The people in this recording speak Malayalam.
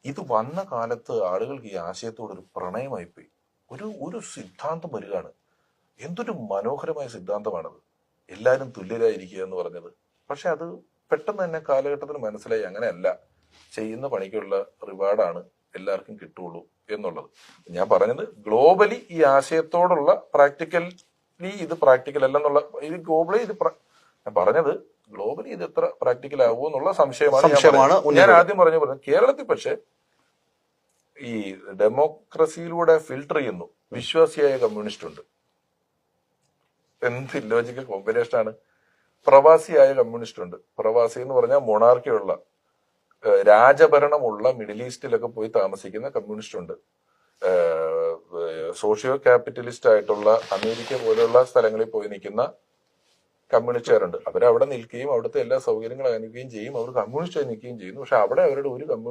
ഇത് വന്ന കാലത്ത് ആളുകൾക്ക് ഈ ആശയത്തോട് ഒരു പ്രണയമായി പോയി. ഒരു സിദ്ധാന്തം വരികയാണ്. എന്തൊരു മനോഹരമായ സിദ്ധാന്തമാണത്, എല്ലാവരും തുല്യരായിരിക്കുക എന്ന് പറഞ്ഞത്. പക്ഷെ അത് പെട്ടെന്ന് തന്നെ കാലഘട്ടത്തിന് മനസ്സിലായി അങ്ങനെയല്ല, ചെയ്യുന്ന പണിക്കുള്ള റിവാർഡാണ് എല്ലാവർക്കും കിട്ടുള്ളൂ എന്നുള്ളത്. ഞാൻ പറഞ്ഞത് ഗ്ലോബലി ഈ ആശയത്തോടുള്ള പ്രാക്ടിക്കലി ഇത് പ്രാക്ടിക്കൽ അല്ലെന്നുള്ള, ഇത് ഗ്ലോബലി ഇത് ഞാൻ പറഞ്ഞത് ഗ്ലോബലി ഇത് എത്ര പ്രാക്ടിക്കൽ ആകുമോ എന്നുള്ള സംശയമാണ്. ഞാൻ ആദ്യം പറഞ്ഞു കേരളത്തിൽ പക്ഷെ ഈ ഡെമോക്രസിയിലൂടെ ഫിൽട്ടർ ചെയ്യുന്നു വിശ്വാസിയായ കമ്മ്യൂണിസ്റ്റ് ഉണ്ട്. എന്ത് ഇല്ലോജിക്കൽ കോമ്പിനേഷൻ ആണ്. പ്രവാസിയായ കമ്മ്യൂണിസ്റ്റ് ഉണ്ട്. പ്രവാസി എന്ന് പറഞ്ഞാൽ മൊണാർക്കിയുള്ള രാജഭരണമുള്ള മിഡിൽ ഈസ്റ്റിലൊക്കെ പോയി താമസിക്കുന്ന കമ്മ്യൂണിസ്റ്റ് ഉണ്ട്. സോഷ്യോ ക്യാപിറ്റലിസ്റ്റ് ആയിട്ടുള്ള അമേരിക്ക പോലെയുള്ള സ്ഥലങ്ങളിൽ പോയി നിൽക്കുന്ന കമ്മ്യൂണിസ്റ്റുകാരുണ്ട്. അവരവിടെ നിൽക്കുകയും അവിടുത്തെ എല്ലാ സൗകര്യങ്ങളും അനുഭവിക്കുകയും ചെയ്യും. അവർ കമ്മ്യൂണിസ്റ്റായി നിൽക്കുകയും ചെയ്യുന്നു. പക്ഷെ അവിടെ അവരുടെ ഒരു